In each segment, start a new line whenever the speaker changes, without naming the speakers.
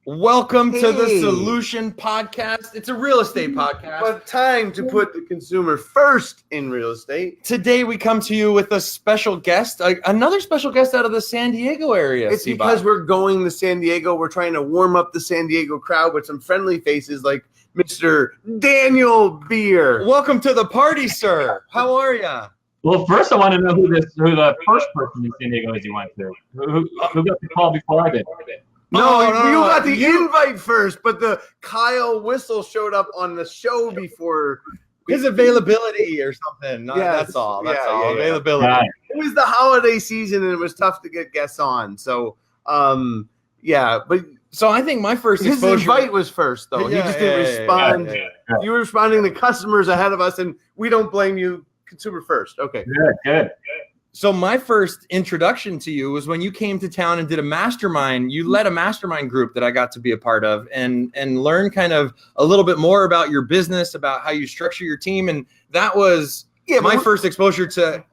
Welcome to the Solution Podcast. It's a real estate podcast.
But time to put the consumer first in real estate.
Today we come to you with a special guest, another special guest out of the San Diego area.
It's because we're going to San Diego. We're trying to warm up the San Diego crowd with some friendly faces like Mr. Daniel Beer.
Welcome to the party, sir. How are you?
Well, first I want to know who the first person in San Diego is you went to. Who got the call before I did?
No, you got the invite first, but the Kyle Whistle showed up on the show before.
His availability or something. That's all. That's all. Availability.
Right.
It was the holiday season, and it was tough to get guests on. So, but
so I think my first
his
exposure.
invite was first, though. He just didn't respond.
Yeah.
You were responding to customers ahead of us, and we don't blame you. Consumer first. Okay.
Good.
So my first introduction to you was when you came to town and did a mastermind. You led a mastermind group that I got to be a part of and learn kind of a little bit more about your business, about how you structure your team. And that was my first exposure to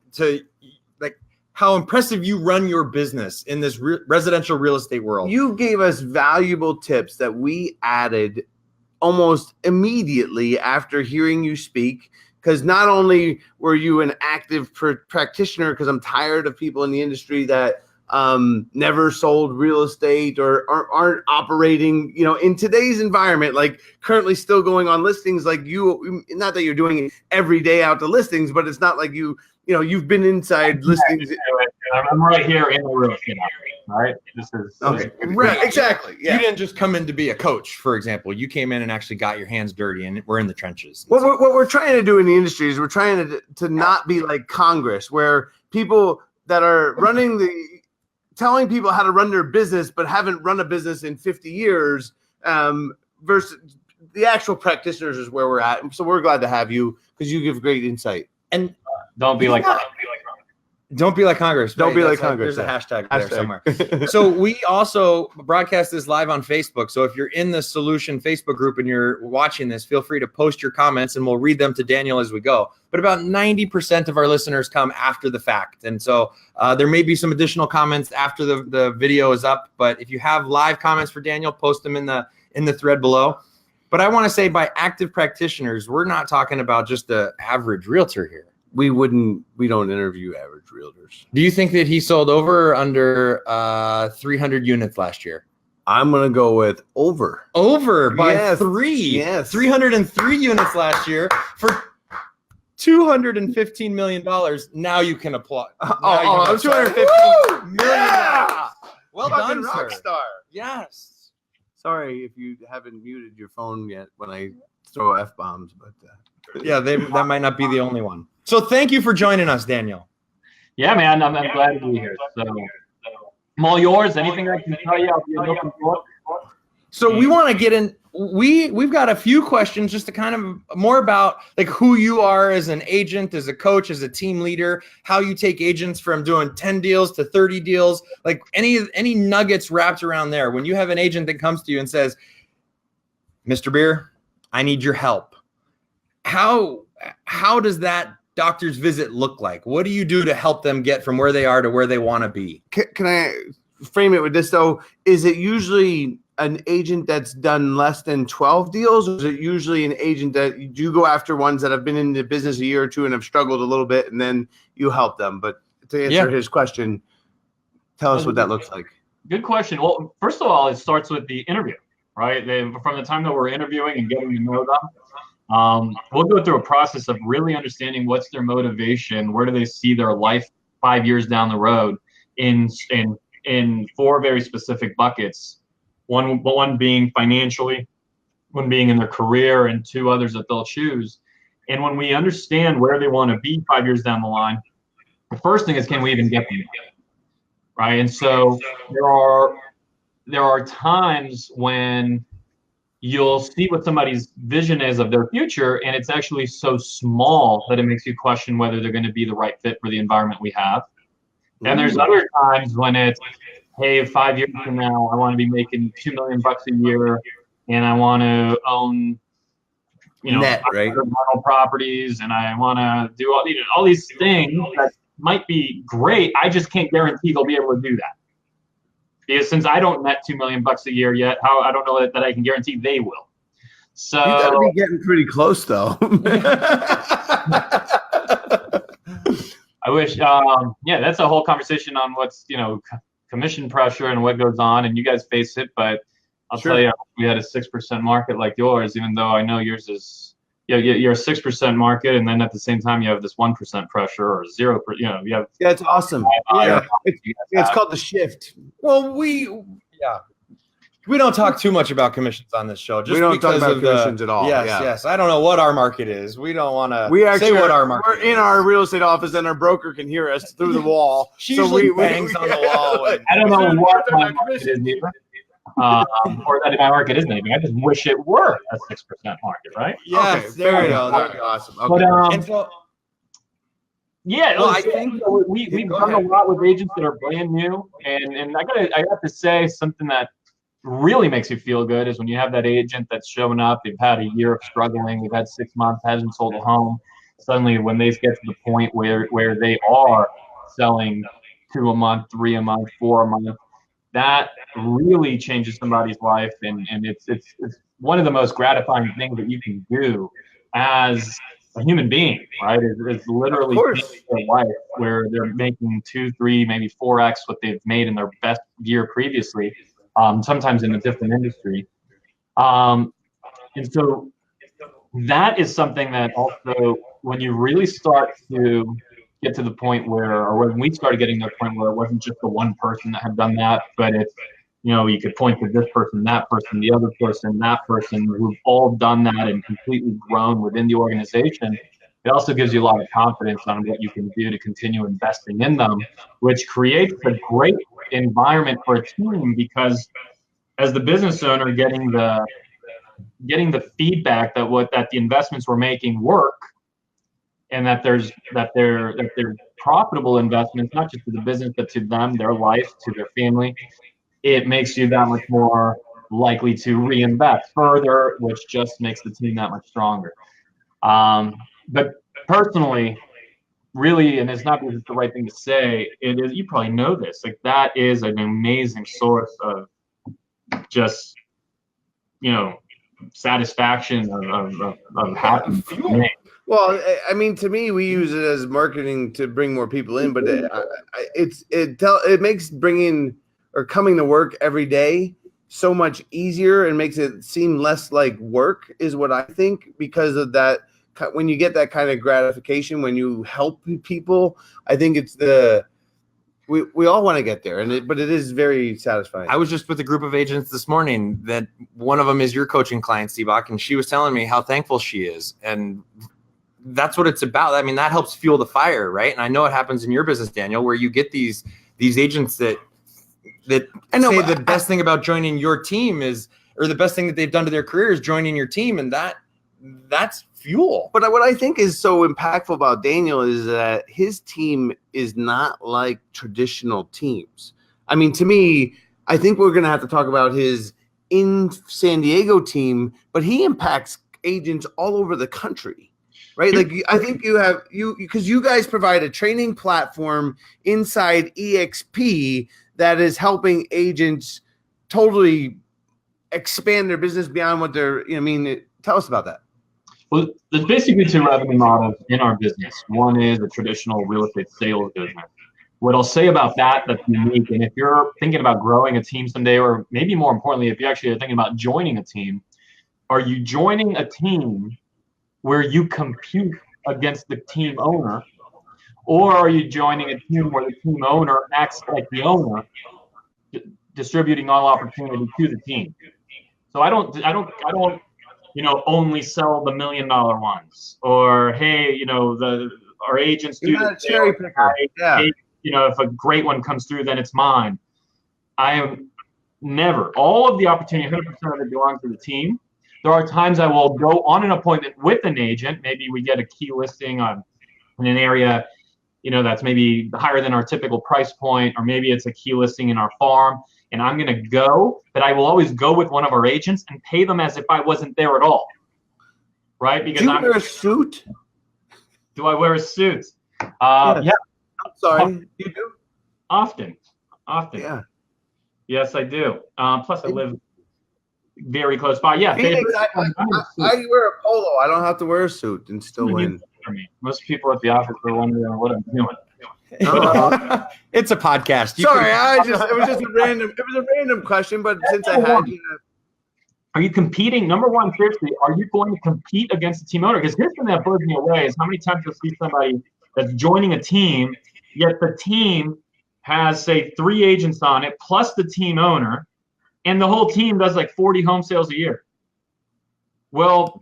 like how impressive you run your business in this residential real estate world.
You gave us valuable tips that we added almost immediately after hearing you speak. Because not only were you an active practitioner, because I'm tired of people in the industry that never sold real estate or aren't operating, in today's environment, like currently still going on listings, like you, not that you're doing it every day out to listings, but it's not like you've been inside listings.
I'm right here in the real estate market, right? This is
right, exactly. Yeah.
You didn't just come in to be a coach, for example. You came in and actually got your hands dirty, and we're in the trenches.
What we're trying to do in the industry is we're trying to not be like Congress, where people that are telling people how to run their business, but haven't run a business in 50 years, versus the actual practitioners is where we're at. So we're glad to have you because you give great insight.
And
don't be like Congress.
Don't be like Congress.
Don't be like Congress.
There's a hashtag there somewhere. So we also broadcast this live on Facebook. So if you're in the Solution Facebook group and you're watching this, feel free to post your comments and we'll read them to Daniel as we go. But about 90% of our listeners come after the fact. And so there may be some additional comments after the video is up. But if you have live comments for Daniel, post them in the thread below. But I want to say by active practitioners, we're not talking about just the average realtor here.
We don't interview average realtors.
Do you think that he sold over or under 300 units last year?
I'm going to go with over.
Over by 3.
Yes.
303 units last year for $215 million. Now you can apply.
I'm
$215 million.
Yeah!
Well
Fucking
done,
rock
sir.
star.
Yes.
Sorry if you haven't muted your phone yet when I throw F-bombs, but
yeah, that might not be the only one. So thank you for joining us, Daniel.
Yeah, man, I'm glad to be here. So I'm all yours. Anything I can tell you, I'll be looking for.
So we want to get in. We've got a few questions just to kind of more about like who you are as an agent, as a coach, as a team leader, how you take agents from doing 10 deals to 30 deals, like any nuggets wrapped around there. When you have an agent that comes to you and says, Mr. Beer, I need your help. How does that doctor's visit look like? What do you do to help them get from where they are to where they want to be?
Can I frame it with this, though? Is it usually an agent that's done less than 12 deals, or is it usually an agent that you do go after ones that have been in the business a year or two and have struggled a little bit, and then you help them? But to answer his question, tell us what that looks like.
Good question. Well, first of all, it starts with the interview, right? From the time that we're interviewing and getting to know them, we'll go through a process of really understanding what's their motivation, where do they see their life 5 years down the road in 4 very specific buckets. One being financially, one being in their career, and 2 others that they'll choose. And when we understand where they want to be 5 years down the line, the first thing is, can we even get them together? Right? And so there are times when you'll see what somebody's vision is of their future, and it's actually so small that it makes you question whether they're going to be the right fit for the environment we have. And there's other times when it's, hey, 5 years from now, I want to be making $2 million a year, and I want to own,
net, right?
rental properties, and I want to do all these things that might be great. I just can't guarantee they'll be able to do that. because since I don't net $2 million a year yet, how I don't know that I can guarantee they will. So
you got to be getting pretty close, though.
I wish, that's a whole conversation on what's, commission pressure and what goes on, and you guys face it. But I'll tell you, we had a 6% market like yours, even though I know yours is, you're a 6% market, and then at the same time you have this 1% pressure or 0%. You have.
Yeah, it's awesome. It's called the shift.
Well, we don't talk too much about commissions on this show. Just
we don't talk
because
about commissions at all.
Yes. I don't know what our market is. We don't want to say what our market is.
We're in our real estate office, and our broker can hear us through the wall.
She usually bangs on the wall.
I don't know what my market is either. Or that my market isn't anything. I just wish it were a 6% market, right?
Yes,
okay,
there we go.
That'd be awesome. Okay.
But,
and so,
I think we've done a lot with agents that are brand new, and I have to say something that really makes you feel good is when you have that agent that's showing up. They've had a year of struggling. They've had 6 months, hasn't sold a home. Suddenly, when they get to the point where they are selling 2 a month, 3 a month, 4 a month, that really changes somebody's life, and it's one of the most gratifying things that you can do as a human being, right? Is literally changing their life where they're making 2, 3, maybe 4x what they've made in their best year previously, sometimes in a different industry. And so that is something that also, when you really start to get to the point or when we started getting to the point where it wasn't just the one person that had done that, but it's, you could point to this person, that person, the other person, that person, who've all done that and completely grown within the organization. It also gives you a lot of confidence on what you can do to continue investing in them, which creates a great environment for a team, because as the business owner getting the feedback that the investments we're making work, and that they're profitable investments, not just to the business, but to them, their life, to their family, it makes you that much more likely to reinvest further, which just makes the team that much stronger. But personally, really, and it's not because it's the right thing to say, it is, you probably know this, like that is an amazing source of just, satisfaction of happiness.
Well, I mean, to me, we use it as marketing to bring more people in, but it makes bringing or coming to work every day so much easier and makes it seem less like work, is what I think, because of that. When you get that kind of gratification, when you help people, I think it's we all want to get there, but it is very satisfying.
I was just with a group of agents this morning that one of them is your coaching client, Steve-Bach, and she was telling me how thankful she is, and that's what it's about. I mean, that helps fuel the fire, right? And I know it happens in your business, Daniel, where you get these agents that I know, say the best thing about joining your team is, or the best thing that they've done to their career is joining your team, and that's fuel.
But what I think is so impactful about Daniel is that his team is not like traditional teams. I mean, to me, I think we're going to have to talk about his in San Diego team, but he impacts agents all over the country. Right. Like, I think because you guys provide a training platform inside EXP that is helping agents totally expand their business beyond what they're, tell us about that.
Well, there's basically 2 revenue models in our business. One is a traditional real estate sales business. What I'll say about that's unique, and if you're thinking about growing a team someday, or maybe more importantly, if you actually are thinking about joining a team, are you joining a team where you compete against the team owner, or are you joining a team where the team owner acts like the owner, distributing all opportunity to the team? So I don't only sell the $1 million ones, or hey, our agents do
the cherry picker. Yeah.
Hey, if a great one comes through, then it's mine. I am never. All of the opportunity, 100% of it belongs to the team. There are times I will go on an appointment with an agent. Maybe we get a key listing in an area, that's maybe higher than our typical price point, or maybe it's a key listing in our farm, and I'm going to go, but I will always go with one of our agents and pay them as if I wasn't there at all, right? Because
do you wear a suit?
Do I wear a suit?
Yeah. I'm sorry. You do?
Often.
Yeah.
Yes, I do. Plus, I live very close by. Yeah,
Phoenix, I wear a polo. I don't have to wear a suit and still win.
For me, most people at the office are wondering what I'm doing.
It's a podcast.
Sorry, it was a random question, but since I had you.
Are you competing? Number one, seriously, are you going to compete against the team owner? Because here's something that blows me away is how many times you'll see somebody that's joining a team, yet the team has, say, 3 agents on it, plus the team owner, and the whole team does like 40 home sales a year. Well,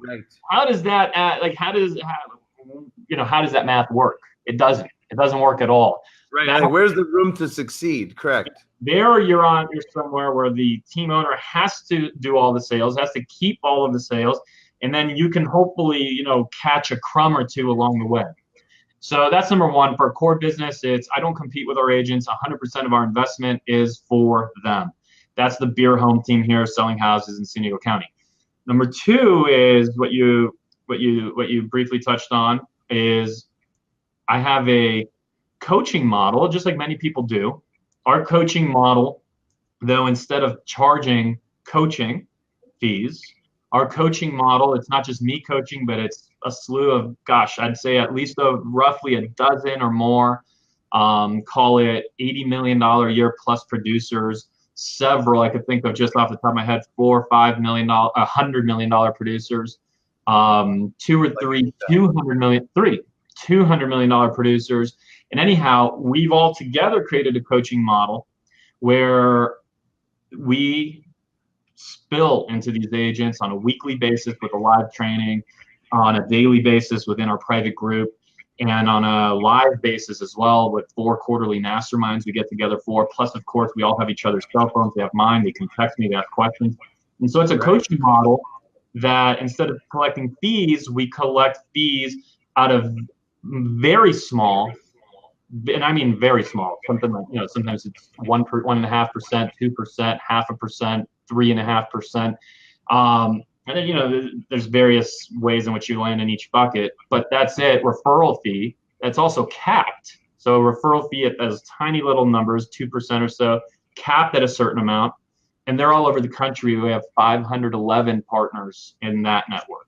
how does that how does that math work? It doesn't. It doesn't work at all.
Right. Now, where's the room to succeed? Correct.
There you're somewhere where the team owner has to do all the sales, has to keep all of the sales, and then you can hopefully, catch a crumb or two along the way. So that's number one. For core business, I don't compete with our agents. 100% of our investment is for them. That's the beer home team here selling houses in San Diego County. Number two is what you briefly touched on is I have a coaching model, just like many people do. Our coaching model, though, instead of charging coaching fees, our coaching model, it's not just me coaching, but it's a slew of, I'd say at least roughly a dozen or more, call it $80 million a year plus producers, several I could think of just off the top of my head, $4 or $5 million, $100 million producers, 2 or 3, $200 million producers. And anyhow, we've all together created a coaching model where we spill into these agents on a weekly basis with a live training, on a daily basis within our private group, and on a live basis as well with 4 quarterly masterminds we get together for. Plus, of course, we all have each other's cell phones. They have mine. They can text me. They ask questions. And so it's a coaching model that instead of collecting fees, we collect fees out of very small, and I mean very small, something like, sometimes it's 1.5%, 2%, 0.5%, 3.5%. And then, there's various ways in which you land in each bucket, but that's it. Referral fee, that's also capped. So a referral fee at those tiny little numbers, 2% or so, capped at a certain amount. And they're all over the country. We have 511 partners in that network.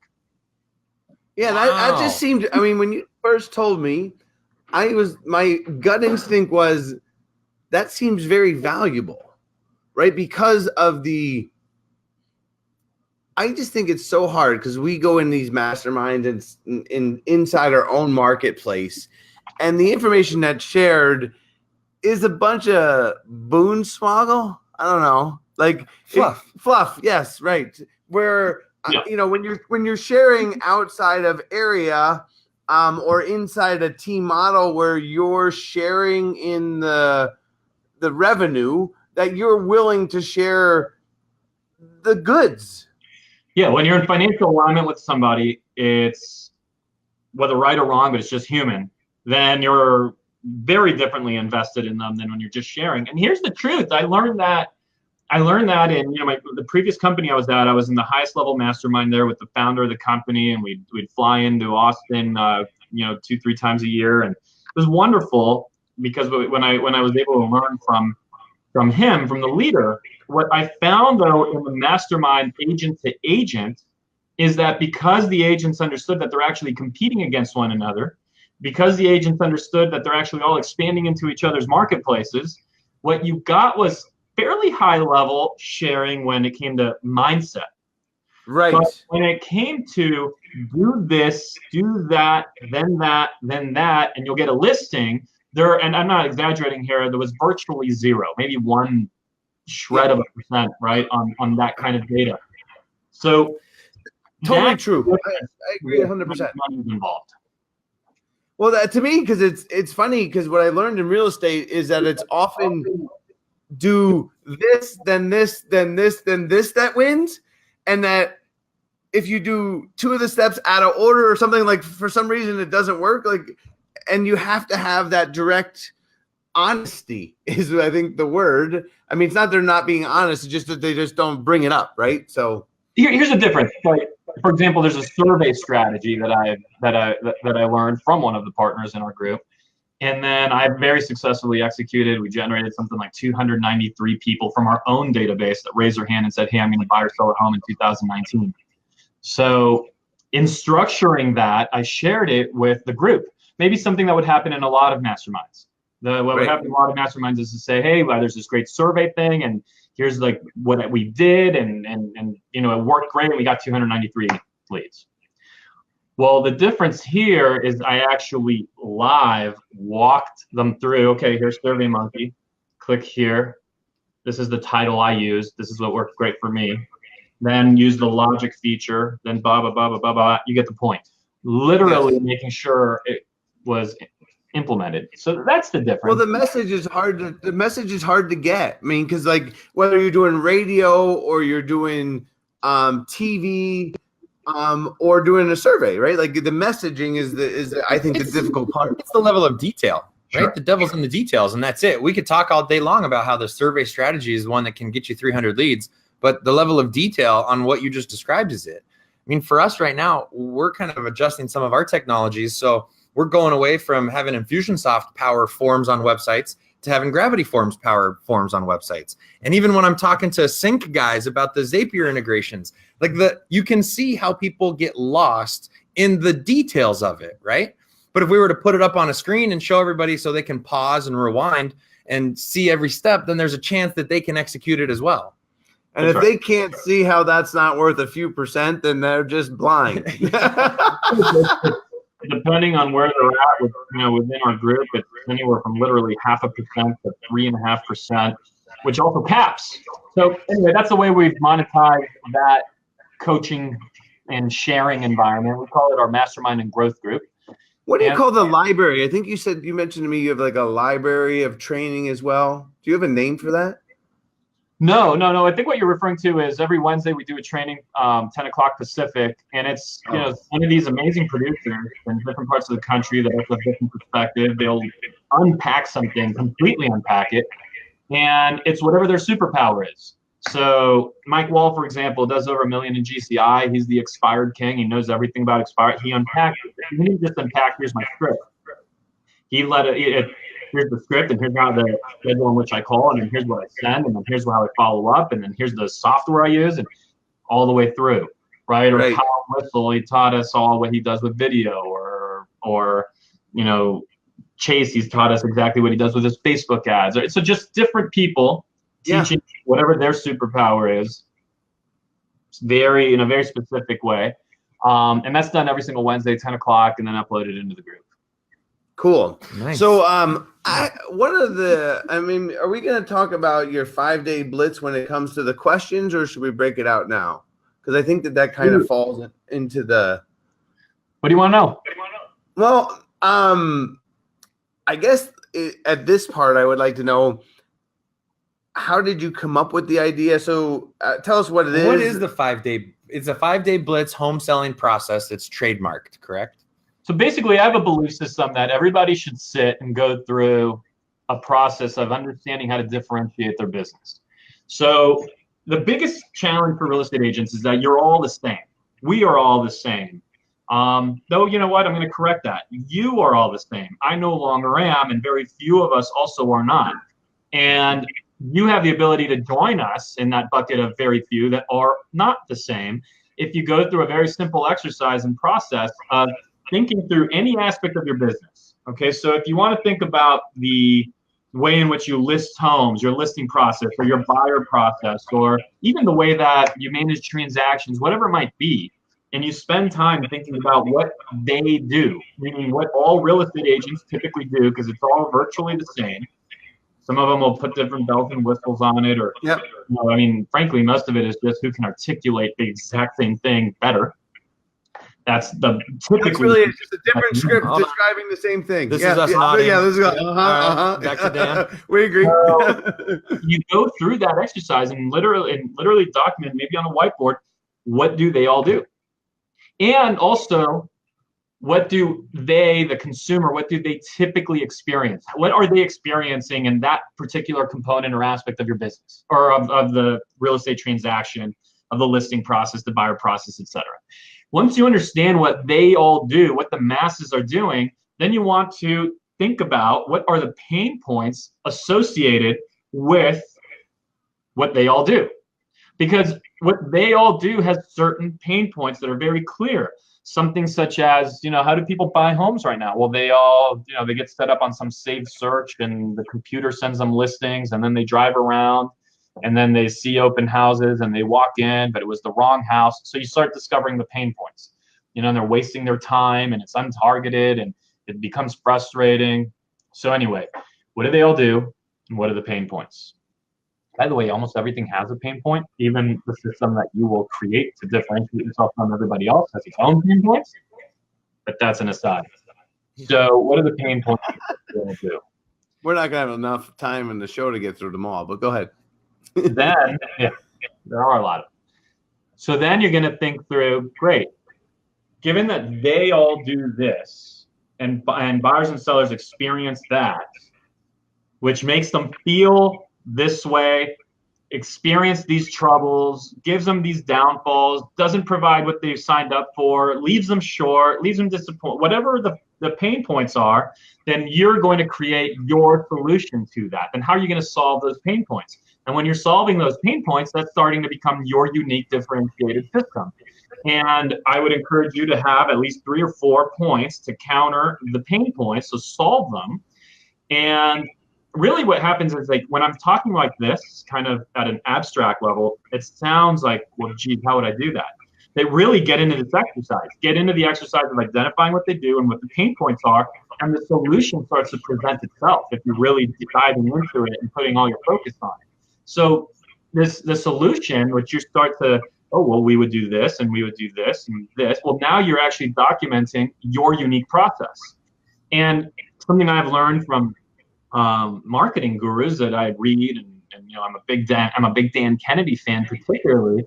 Yeah, that just seemed, when you first told me, my gut instinct was that seems very valuable, right? Because of I just think it's so hard because we go in these masterminds and inside our own marketplace, and the information that's shared is a bunch of boonswoggle. I don't know, like fluff. Yes, right. Where when you're sharing outside of area, or inside a team model where you're sharing in the revenue, that you're willing to share the goods.
Yeah, when you're in financial alignment with somebody, it's whether right or wrong, but it's just human, then you're very differently invested in them than when you're just sharing. And here's the truth. I learned that in the previous company I was at. I was in the highest level mastermind there with the founder of the company, and we'd fly into Austin 2-3 times a year, and it was wonderful because when I was able to learn from him, from the leader, what I found though in the mastermind agent to agent is that because the agents understood that they're actually competing against one another, because the agents understood that they're actually all expanding into each other's marketplaces, what you got was fairly high level sharing when it came to mindset.
Right.
But when it came to do this, do that, then that, and you'll get a listing there. And I'm not exaggerating here. There was virtually zero, maybe 1 shred of a percent, right, on that kind of data. So
totally true. I agree 100%.
Money's involved.
Well, that to me, because it's funny, because what I learned in real estate is that it's often do this, then this, then this, then this that wins, and that if you do 2 of the steps out of order or something, like for some reason it doesn't work, like, and you have to have that direct honesty is, I think, the word. I mean, it's not they're not being honest, it's just that they just don't bring it up, right? So
here's the difference. Like, for example, there's a survey strategy that I learned from one of the partners in our group, And then I very successfully executed. We generated something like 293 people from our own database that raised their hand and said, hey, I'm going to buy or sell a home in 2019. So in structuring that, I shared it with the group. Maybe something that would happen in a lot of masterminds. What would happen in a lot of masterminds is to say, hey, well, there's this great survey thing, and here's like what we did, and you know, it worked great, and we got 293 leads. Well, the difference here is I actually live walked them through, okay, here's SurveyMonkey, click here. This is the title I used. This is what worked great for me. Then use the logic feature, then blah, blah, blah, blah, blah, blah. You get the point. Literally making sure it was implemented. So that's the difference.
Well, the message is hard to get. I mean, because like whether you're doing radio or you're doing TV, or doing a survey, right? Like the messaging is I think the difficult part.
It's the level of detail, right?
Sure.
The devil's in the details, and that's it. We could talk all day long about how the survey strategy is one that can get you 300 leads, but the level of detail on what you just described is it. I mean, for us right now, we're kind of adjusting some of our technologies. So we're going away from having Infusionsoft power forms on websites to having Gravity Forms power forms on websites. And even when I'm talking to Sync guys about the Zapier integrations, like you can see how people get lost in the details of it, right? But if we were to put it up on a screen and show everybody so they can pause and rewind and see every step, then there's a chance that they can execute it as well.
And if they can't see how that's not worth a few percent, then they're just blind.
Depending on where they're at with, within our group, it's anywhere from literally 0.5% to 3.5%, which also caps. So anyway, that's the way we've monetized that coaching and sharing environment. We call it our mastermind and growth group.
What do you call the library? I think you mentioned to me you have like a library of training as well. Do you have a name for that?
No. I think what you're referring to is every Wednesday we do a training, 10 o'clock Pacific, and it's one of these amazing producers in different parts of the country that have a different perspective. They'll unpack something, completely unpack it, and it's whatever their superpower is. So Mike Wall, for example, does over $1 million in GCI. He's the expired king. He knows everything about expired. He unpacked it. He didn't just unpack, here's my script. He let it here's the script, and here's how the schedule in which I call, and then here's what I send, and then here's how I follow up, and then here's the software I use, and all the way through, right? Or Kyle Whistle, he taught us all what he does with video, or Chase, he's taught us exactly what he does with his Facebook ads. So just different people teaching whatever their superpower is, in a very specific way, and that's done every single Wednesday, 10 o'clock, and then uploaded into the group.
Cool.
Nice.
So, are we going to talk about your 5-day blitz when it comes to the questions, or should we break it out now? Because I think that kind of falls into the.
What do you want to know?
Well, I guess at this part, I would like to know, how did you come up with the idea? So, tell us what it is.
What is the 5-day? It's a 5-day blitz home selling process. It's trademarked, correct?
So basically, I have a belief system that everybody should sit and go through a process of understanding how to differentiate their business. So the biggest challenge for real estate agents is that you're all the same. We are all the same. Though, you know what? I'm going to correct that. You are all the same. I no longer am, and very few of us also are not. And you have the ability to join us in that bucket of very few that are not the same if you go through a very simple exercise and process of thinking through any aspect of your business. Okay, so if you want to think about the way in which you list homes, your listing process, or your buyer process, or even the way that you manage transactions, whatever it might be, and you spend time thinking about what they do, meaning what all real estate agents typically do, because it's all virtually the same. Some of them will put different bells and whistles on it, or frankly, most of it is just who can articulate the exact same thing better. That's typically
it's just a different script describing the same thing.
This is us nodding.
Yeah, this is
back to Dan.
We agree.
You go through that exercise and literally document, maybe on a whiteboard, what do they all do, and also what do the consumer, what do they typically experience? What are they experiencing in that particular component or aspect of your business, or of the real estate transaction, of the listing process, the buyer process, etc. Once you understand what they all do, what the masses are doing, then you want to think about what are the pain points associated with what they all do. Because what they all do has certain pain points that are very clear. Something such as, how do people buy homes right now? Well, they all, they get set up on some saved search and the computer sends them listings, and then they drive around and then they see open houses and they walk in, but it was the wrong house. So you start discovering the pain points. And they're wasting their time and it's untargeted and it becomes frustrating. So anyway, what do they all do? And what are the pain points? By the way, almost everything has a pain point. Even the system that you will create to differentiate yourself from everybody else has its own pain points. But that's an aside. So what are the pain points you do?
We're not going to have enough time in the show to get through them all, but go ahead.
Then, there are a lot of them. So then you're going to think through, great, given that they all do this and buyers and sellers experience that, which makes them feel this way, experience these troubles, gives them these downfalls, doesn't provide what they've signed up for, leaves them short, leaves them disappointed, whatever the pain points are, then you're going to create your solution to that. And how are you going to solve those pain points? And when you're solving those pain points, that's starting to become your unique differentiated system. And I would encourage you to have at least 3 or 4 points to counter the pain points, so solve them. And really what happens is, like, when I'm talking like this, kind of at an abstract level, it sounds like, well, geez, how would I do that? They really get into this exercise, get into the exercise of identifying what they do and what the pain points are, and the solution starts to present itself if you're really diving into it and putting all your focus on it. So the solution, which you start to, oh, well, we would do this and we would do this and this. Well, now you're actually documenting your unique process. And something I've learned from marketing gurus that I read, and I'm a big Dan Kennedy fan particularly,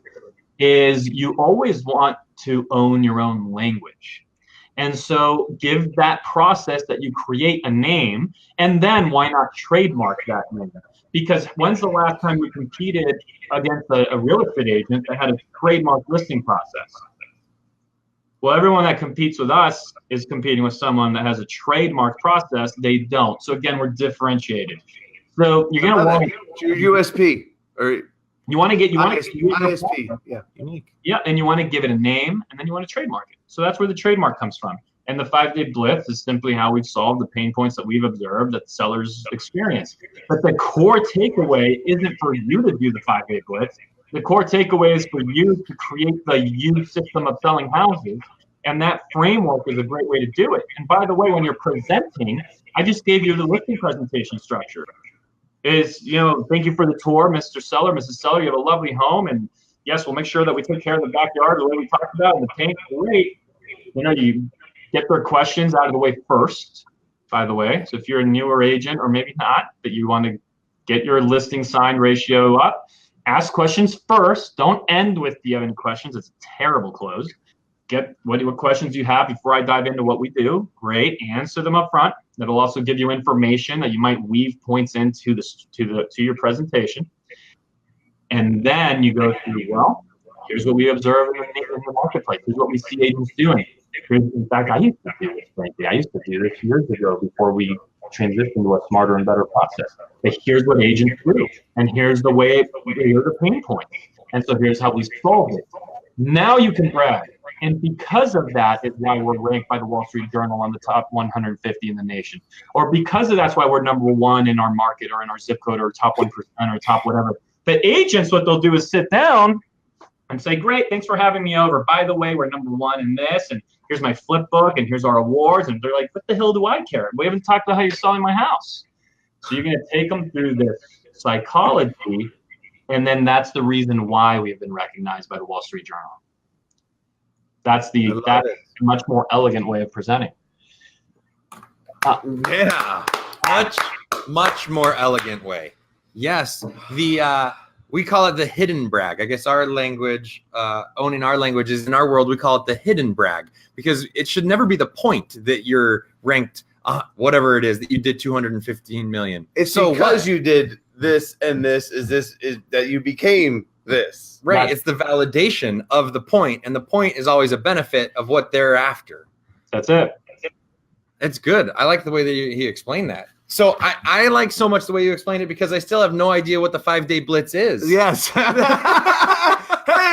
is you always want to own your own language. And so give that process that you create a name, and then why not trademark that name? Because when's the last time you competed against a real estate agent that had a trademark listing process? Well, everyone that competes with us is competing with someone that has a trademark process. They don't. So again, we're differentiated. So you're gonna want
your USP, or
you want to get
ISP,
unique.
Yeah, and you want to give it a name, and then you want to trademark it. So that's where the trademark comes from. And the 5-day Blitz is simply how we've solved the pain points that we've observed that sellers experience. But the core takeaway isn't for you to do the 5-day Blitz. The core takeaway is for you to create the you system of selling houses. And that framework is a great way to do it. And by the way, when you're presenting, I just gave you the listing presentation structure. Is, thank you for the tour, Mr. Seller, Mrs. Seller. You have a lovely home. And yes, we'll make sure that we take care of the backyard the way we talked about, and the paint. Great. You get their questions out of the way first, by the way. So if you're a newer agent, or maybe not, but you want to get your listing sign ratio up, ask questions first. Don't end with, do you have any questions? It's a terrible close. Get what questions you have before I dive into what we do. Great, answer them up front. That'll also give you information that you might weave points into to your presentation. And then you go through, well, here's what we observe in the marketplace. Here's what we see agents doing. In fact, I used to do this, frankly. I used to do this years ago before we transitioned to a smarter and better process. But here's what agents do, and here's the way, here's the pain points. And so here's how we solved it. Now you can brag. And because of that is why we're ranked by the Wall Street Journal on the top 150 in the nation. Or because of that's why we're number 1 in our market, or in our zip code, or top 1% or top whatever. But agents, what they'll do is sit down and say, great, thanks for having me over. By the way, we're number 1 in this, and here's my flip book, and here's our awards. And they're like, what the hell do I care? We haven't talked about how you're selling my house. So you're going to take them through this psychology, and then that's the reason why we have been recognized by the Wall Street Journal. That's a much more elegant way of presenting.
Much more elegant way. Yes, we call it the hidden brag. I guess our language, owning our language, is in our world, we call it the hidden brag, because it should never be the point that you're ranked, whatever it is, that you did 215 million.
It's so because you did this and this is that you became this.
Right. It's the validation of the point, and the point is always a benefit of what they're after.
That's it.
It's good. I like the way that he explained that. So I like so much the way you explained it because I still have no idea what the 5-day blitz is.
Yes. Hey,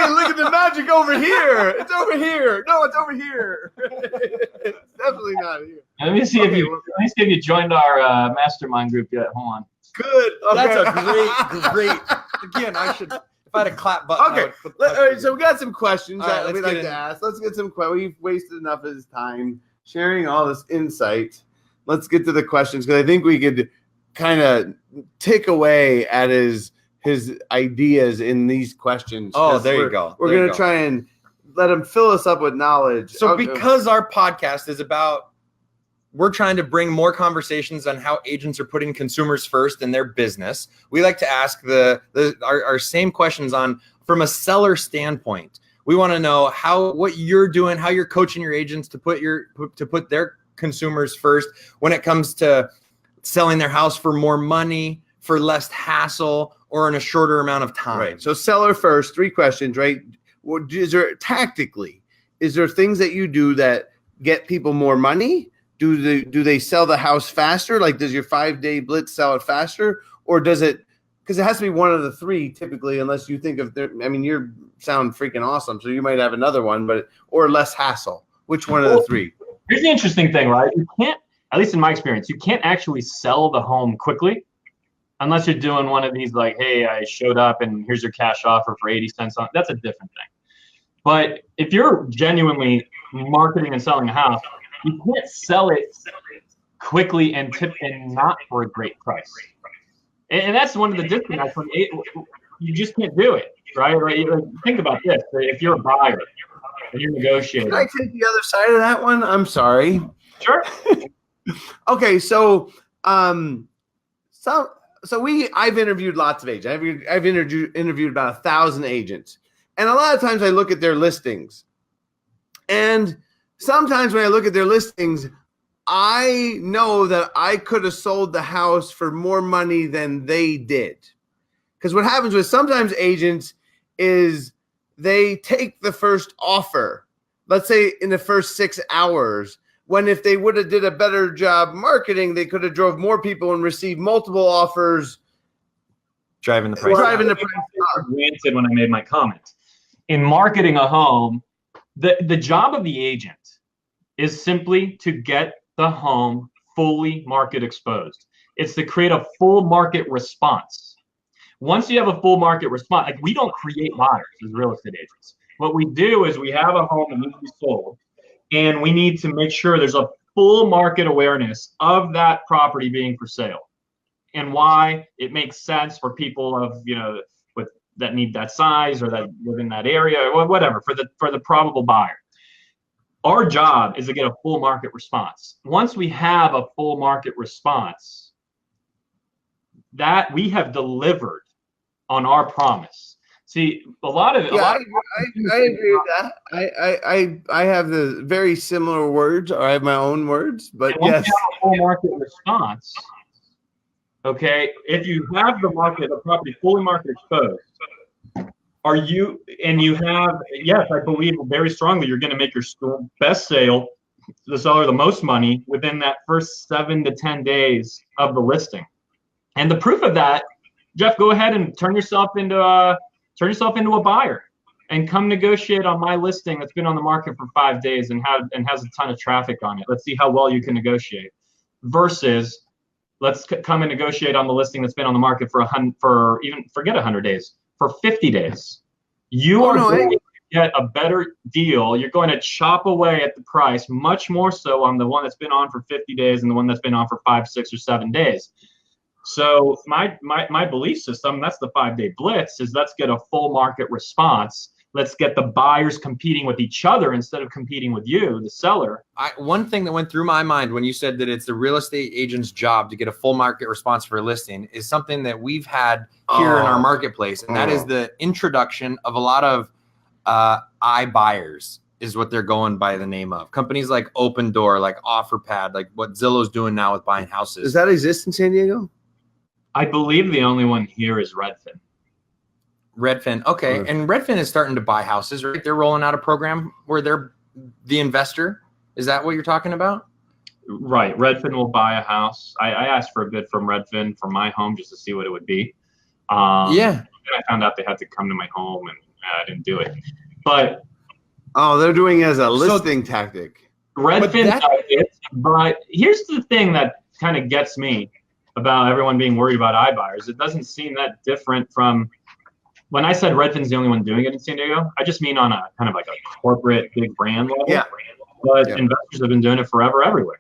look at the magic over here. It's over here. No, it's over here. It's definitely not here.
Let me see if you joined our mastermind group yet. Hold on.
Good. Okay.
That's a great. Again, I should. If I had a clap button.
Okay. All right, so we got some questions that we'd like to ask. Let's get some questions. We've wasted enough of his time sharing all this insight. Let's get to the questions because I think we could kind of tick away at his ideas in these questions.
Oh, there you go.
We're going to try and let him fill us up with knowledge.
So because our podcast is about, we're trying to bring more conversations on how agents are putting consumers first in their business. We like to ask our same questions from a seller standpoint. We want to know what you're doing, how you're coaching your agents to put their consumers first when it comes to selling their house for more money, for less hassle, or in a shorter amount of time.
Right. So seller first, 3 questions, right? Is there things that you do that get people more money? Do they sell the house faster? Like, does your 5-day blitz sell it faster, or does it? Because it has to be one of the 3 typically, unless you think of you sound freaking awesome, so you might have another one, or less hassle. Which one of the 3?
Here's the interesting thing, right? You can't, at least in my experience, you can't actually sell the home quickly unless you're doing one of these like, hey, I showed up and here's your cash offer for 80 cents on. That's a different thing. But if you're genuinely marketing and selling a house, you can't sell it quickly and not for a great price. And that's one of the disconnects. You just can't do it, right? Think about this. If you're a buyer and you're negotiating.
Can I take the other side of that one? I'm sorry.
Sure.
Okay, so I've interviewed lots of agents. I've interviewed about 1,000 agents, and a lot of times I look at their listings, and sometimes when I look at their listings, I know that I could have sold the house for more money than they did. Because what happens with sometimes agents is they take the first offer, let's say in the first 6 hours, when if they would have did a better job marketing, they could have drove more people and received multiple offers.
Driving the price.
Granted, when I made my comment. In marketing a home, the job of the agent is simply to get the home fully market exposed. It's to create a full market response. Once you have a full market response, like we don't create buyers as real estate agents. What we do is we have a home that needs to be sold, and we need to make sure there's a full market awareness of that property being for sale and why it makes sense for people that need that size or that live in that area or whatever for the probable buyer. Our job is to get a full market response. Once we have a full market response, that we have delivered on our promise. See, I agree
with that. I have the very similar words, or I have my own words, but yes.
You have a full market response, okay, if you have the property fully market exposed, yes, I believe very strongly you're going to make your best sale, the seller the most money within that first 7 to 10 days of the listing. And the proof of that, Jeff, go ahead and turn yourself into a buyer and come negotiate on my listing that's been on the market for 5 days and has a ton of traffic on it. Let's see how well you can negotiate. Versus, let's come and negotiate on the listing that's been on the market for 100 days, for 50 days. You are going to get a better deal. You're going to chop away at the price much more so on the one that's been on for 50 days and the one that's been on for 5, 6, or 7 days. So my belief system, that's the 5-day blitz, is let's get a full market response. Let's get the buyers competing with each other instead of competing with you, the seller.
One thing that went through my mind when you said that it's the real estate agent's job to get a full market response for a listing is something that we've had here in our marketplace. And that is the introduction of a lot of iBuyers is what they're going by the name of. Companies like Open Door, like OfferPad, like what Zillow's doing now with buying houses.
Does that exist in San Diego?
I believe the only one here is Redfin.
Okay. And Redfin is starting to buy houses, right? They're rolling out a program where they're the investor. Is that what you're talking about?
Right. Redfin will buy a house. I asked for a bid from Redfin for my home just to see what it would be.
Yeah.
And I found out they had to come to my home, and I didn't do it. But
they're doing it as a listing tactic.
Redfin does it, but here's the thing that kind of gets me about everyone being worried about iBuyers. It doesn't seem that different from when I said Redfin's the only one doing it in San Diego. I just mean on a kind of like a corporate big brand level.
Yeah.
But investors have been doing it forever everywhere.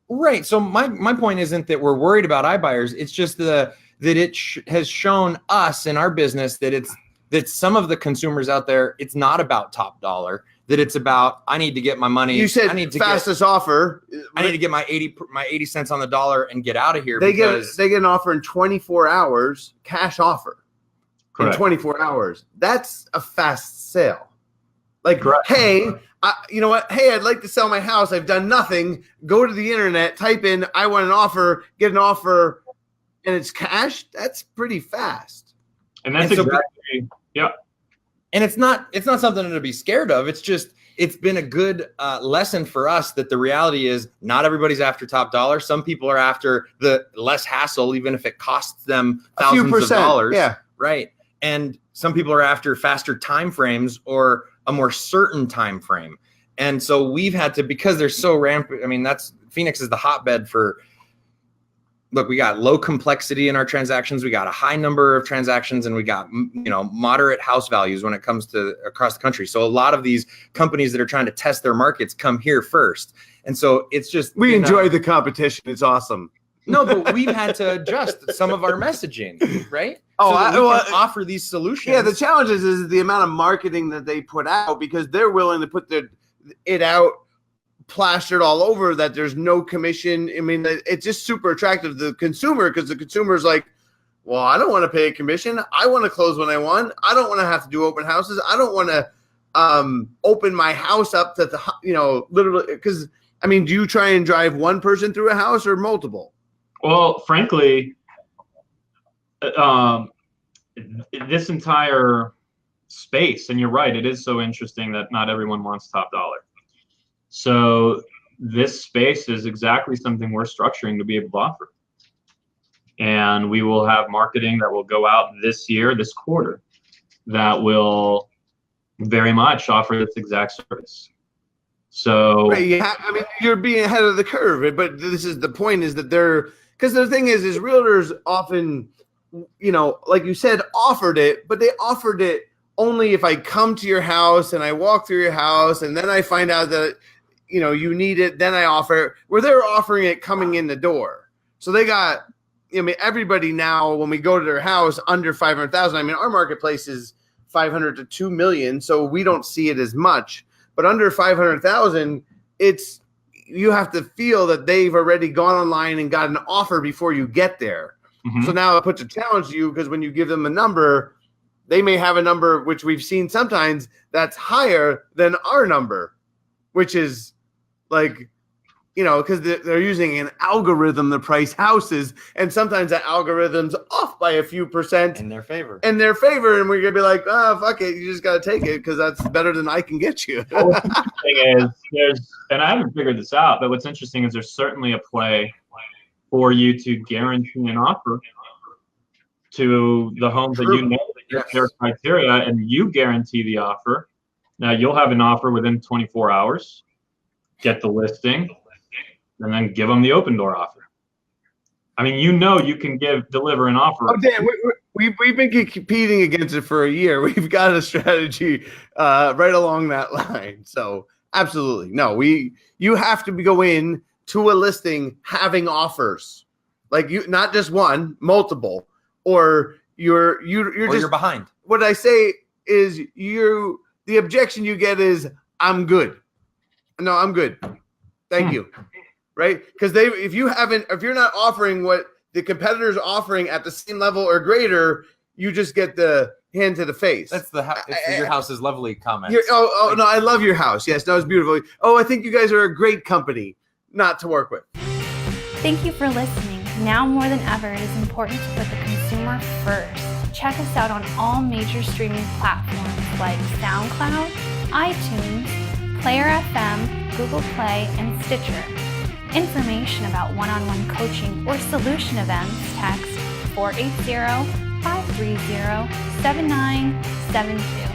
Right. So my point isn't that we're worried about iBuyers. It's just that it has shown us in our business that some of the consumers out there, it's not about top dollar. That it's about, I need to get my money.
You said
I need to
fastest offer.
I need to get my 80 cents on the dollar and get out of here.
They get an offer in 24 hours, cash offer.
Correct.
In 24 hours. That's a fast sale. Like,
Correct.
Hey, you know what? Hey, I'd like to sell my house. I've done nothing. Go to the internet, type in, I want an offer, get an offer, and it's cash. That's pretty fast.
And that's exactly, yeah.
And it's not something to be scared of. It's just, it's been a good lesson for us that the reality is not everybody's after top dollar. Some people are after the less hassle, even if it costs them thousands of dollars.
Yeah.
Right. And some people are after faster time frames or a more certain time frame. And so we've had to, because they're so rampant. I mean, Phoenix is the hotbed for, look, we got low complexity in our transactions. We got a high number of transactions, and we got, moderate house values when it comes to across the country. So a lot of these companies that are trying to test their markets come here first. And so it's just,
we enjoy the competition. It's awesome.
No, but we've had to adjust some of our messaging, right?
Oh,
so we can offer these solutions.
Yeah, the challenge is the amount of marketing that they put out, because they're willing to put it out plastered all over that there's no commission. I mean, it's just super attractive to the consumer, because the consumer's like, well, I don't want to pay a commission. I want to close when I want. I don't want to have to do open houses. I don't want to open my house up to literally, because, I mean, do you try and drive one person through a house or multiple?
Well, frankly, this entire space, and you're right, it is so interesting that not everyone wants top dollar. So this space is exactly something we're structuring to be able to offer. And we will have marketing that will go out this year, this quarter, that will very much offer this exact service. So
right, you're being ahead of the curve, but this is the point, is that because the thing is realtors often, like you said, offered it, but they offered it only if I come to your house and I walk through your house and then I find out that, you need it, then I offer it, where they're offering it coming in the door. So they got, everybody now, when we go to their house under 500,000, I mean, our marketplace is 500 to 2 million. So we don't see it as much, but under 500,000, you have to feel that they've already gone online and got an offer before you get there. Mm-hmm. So now it puts a challenge to you, because when you give them a number, they may have a number, which we've seen sometimes, that's higher than our number, which is like, because they're using an algorithm to price houses, and sometimes that algorithm's off by a few percent
in their favor.
And we're going to be like, fuck it, you just got to take it because that's better than I can get you.
Well, what's interesting is and I haven't figured this out, but what's interesting is there's certainly a play for you to guarantee an offer to the homes that their criteria, and you guarantee the offer. Now you'll have an offer within 24 hours, get the listing, and then give them the open door offer. I mean, you can deliver an offer.
Oh, Dan, we've been competing against it for a year. We've got a strategy right along that line. So absolutely, no, you have to go in to a listing having offers, like not just one, multiple, or you're just
behind.
What I say is the objection you get is, I'm good. No, I'm good. Thank you. Right? Because if you're not offering what the competitor's offering at the same level or greater, you just get the hand to the face.
That's your house is lovely comment.
No, I love your house. Yes, no, it's beautiful. Oh, I think you guys are a great company not to work with.
Thank you for listening. Now more than ever, it is important to put the consumer first. Check us out on all major streaming platforms like SoundCloud, iTunes, Player FM, Google Play, and Stitcher. Information about one-on-one coaching or solution events, text 480-530-7972.